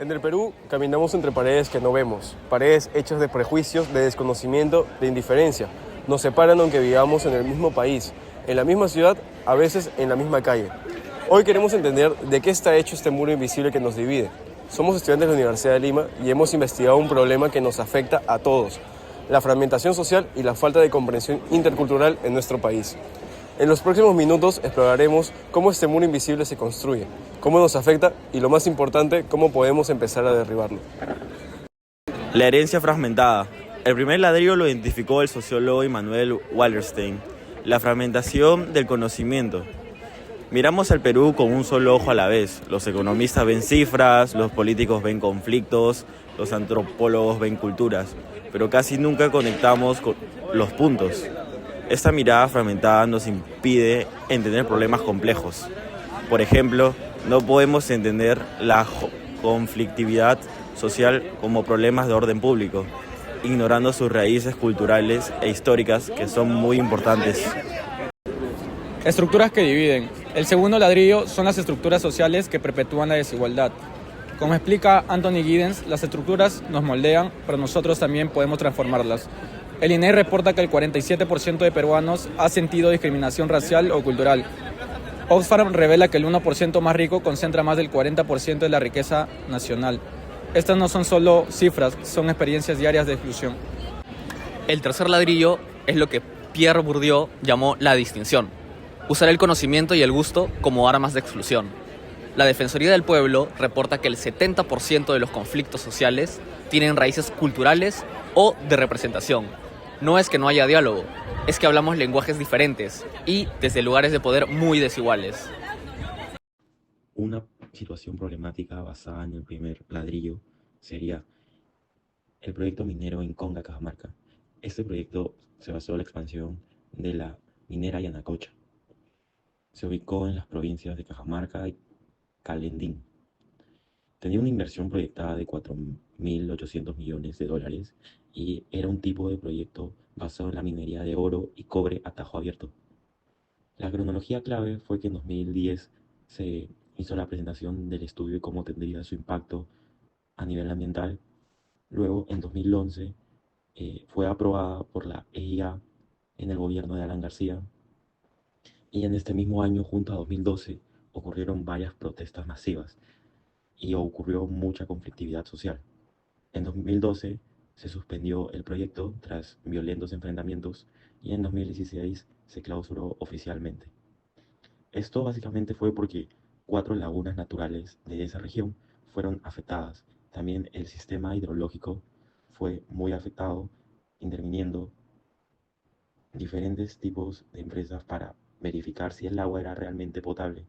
En el Perú caminamos entre paredes que no vemos, paredes hechas de prejuicios, de desconocimiento, de indiferencia. Nos separan aunque vivamos en el mismo país, en la misma ciudad, a veces en la misma calle. Hoy queremos entender de qué está hecho este muro invisible que nos divide. Somos estudiantes de la Universidad de Lima y hemos investigado un problema que nos afecta a todos: la fragmentación social y la falta de comprensión intercultural en nuestro país. En los próximos minutos exploraremos cómo este muro invisible se construye, cómo nos afecta y, lo más importante, cómo podemos empezar a derribarlo. La herencia fragmentada. El primer ladrillo lo identificó el sociólogo Immanuel Wallerstein. La fragmentación del conocimiento. Miramos al Perú con un solo ojo a la vez. Los economistas ven cifras, los políticos ven conflictos, los antropólogos ven culturas, pero casi nunca conectamos con los puntos. Esta mirada fragmentada nos impide entender problemas complejos. Por ejemplo, no podemos entender la conflictividad social como problemas de orden público, ignorando sus raíces culturales e históricas, que son muy importantes. Estructuras que dividen. El segundo ladrillo son las estructuras sociales que perpetúan la desigualdad. Como explica Anthony Giddens, las estructuras nos moldean, pero nosotros también podemos transformarlas. El INEGI reporta que el 47% de peruanos ha sentido discriminación racial o cultural. Oxfam revela que el 1% más rico concentra más del 40% de la riqueza nacional. Estas no son solo cifras, son experiencias diarias de exclusión. El tercer ladrillo es lo que Pierre Bourdieu llamó la distinción: usar el conocimiento y el gusto como armas de exclusión. La Defensoría del Pueblo reporta que el 70% de los conflictos sociales tienen raíces culturales o de representación. No es que no haya diálogo, es que hablamos lenguajes diferentes y desde lugares de poder muy desiguales. Una situación problemática basada en el primer ladrillo sería el proyecto minero en Conga, Cajamarca. Este proyecto se basó en la expansión de la minera Yanacocha. Se ubicó en las provincias de Cajamarca y Calendín. Tenía una inversión proyectada de 4.800 millones de dólares y era un tipo de proyecto basado en la minería de oro y cobre a tajo abierto. La cronología clave fue que en 2010 se hizo la presentación del estudio de cómo tendría su impacto a nivel ambiental. Luego, en 2011, fue aprobada por la EIA en el gobierno de Alan García. Y en este mismo año, junto a 2012, ocurrieron varias protestas masivas y ocurrió mucha conflictividad social. En 2012 se suspendió el proyecto tras violentos enfrentamientos y en 2016 se clausuró oficialmente. Esto básicamente fue porque 4 lagunas naturales de esa región fueron afectadas. También el sistema hidrológico fue muy afectado, interviniendo diferentes tipos de empresas para verificar si el agua era realmente potable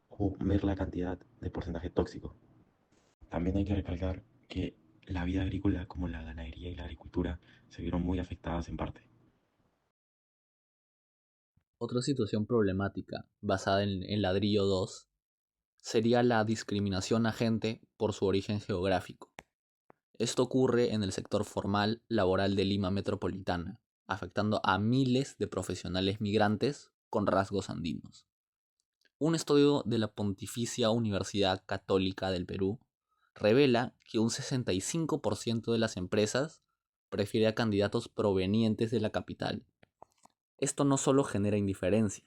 o ver la cantidad de porcentaje tóxico. También hay que recalcar que la vida agrícola, como la ganadería y la agricultura, se vieron muy afectadas en parte. Otra situación problemática basada en el ladrillo 2 sería la discriminación a gente por su origen geográfico. Esto ocurre en el sector formal laboral de Lima metropolitana, afectando a miles de profesionales migrantes con rasgos andinos. Un estudio de la Pontificia Universidad Católica del Perú revela que un 65% de las empresas prefiere a candidatos provenientes de la capital. Esto no solo genera indiferencia,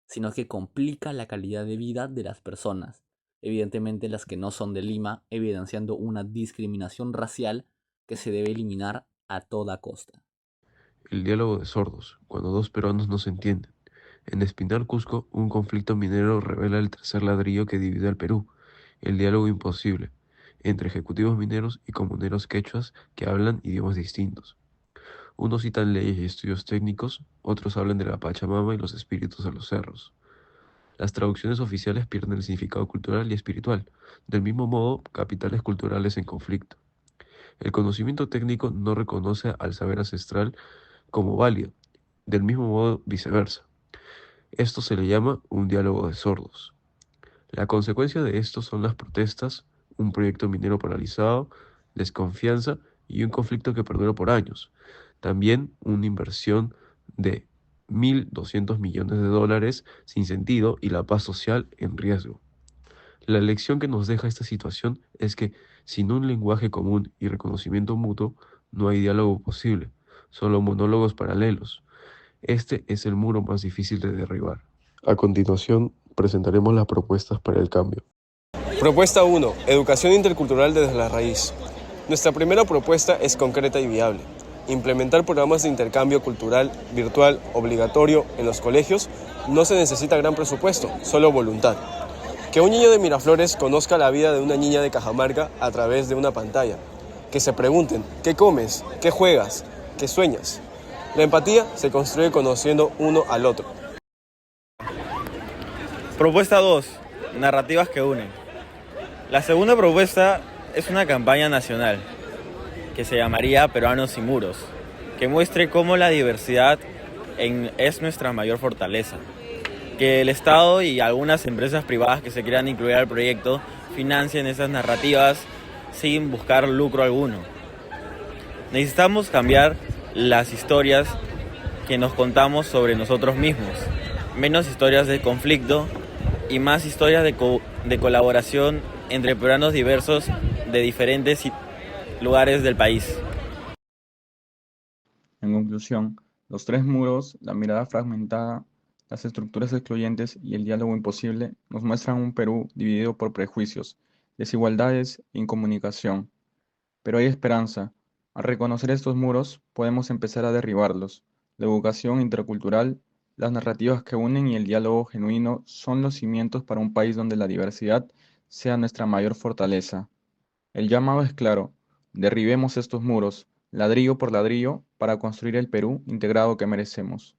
sino que complica la calidad de vida de las personas, evidentemente las que no son de Lima, evidenciando una discriminación racial que se debe eliminar a toda costa. El diálogo de sordos, cuando dos peruanos no se entienden. En Espinar, Cusco, un conflicto minero revela el tercer ladrillo que divide al Perú, el diálogo imposible, entre ejecutivos mineros y comuneros quechuas que hablan idiomas distintos. Unos citan leyes y estudios técnicos, otros hablan de la Pachamama y los espíritus de los cerros. Las traducciones oficiales pierden el significado cultural y espiritual, del mismo modo, capitales culturales en conflicto. El conocimiento técnico no reconoce al saber ancestral como válido, del mismo modo viceversa. Esto se le llama un diálogo de sordos. La consecuencia de esto son las protestas, un proyecto minero paralizado, desconfianza y un conflicto que perdura por años. También una inversión de 1.200 millones de dólares sin sentido y la paz social en riesgo. La lección que nos deja esta situación es que sin un lenguaje común y reconocimiento mutuo, no hay diálogo posible, solo monólogos paralelos. Este es el muro más difícil de derribar. A continuación, presentaremos las propuestas para el cambio. Propuesta 1. Educación intercultural desde la raíz. Nuestra primera propuesta es concreta y viable. Implementar programas de intercambio cultural virtual obligatorio en los colegios. No se necesita gran presupuesto, solo voluntad. Que un niño de Miraflores conozca la vida de una niña de Cajamarca a través de una pantalla. Que se pregunten, ¿qué comes? ¿Qué juegas? ¿Qué sueñas? La empatía se construye conociendo uno al otro. Propuesta 2. Narrativas que unen. La segunda propuesta es una campaña nacional que se llamaría Peruanos sin Muros, que muestre cómo la diversidad es nuestra mayor fortaleza. Que el Estado y algunas empresas privadas que se quieran incluir al proyecto financien esas narrativas sin buscar lucro alguno. Necesitamos cambiar las historias que nos contamos sobre nosotros mismos, menos historias de conflicto y más historias de colaboración entre peruanos diversos de diferentes lugares del país. En conclusión, los tres muros, la mirada fragmentada, las estructuras excluyentes y el diálogo imposible nos muestran un Perú dividido por prejuicios, desigualdades e incomunicación. Pero hay esperanza. Al reconocer estos muros, podemos empezar a derribarlos. La educación intercultural, las narrativas que unen y el diálogo genuino son los cimientos para un país donde la diversidad sea nuestra mayor fortaleza. El llamado es claro: derribemos estos muros, ladrillo por ladrillo, para construir el Perú integrado que merecemos.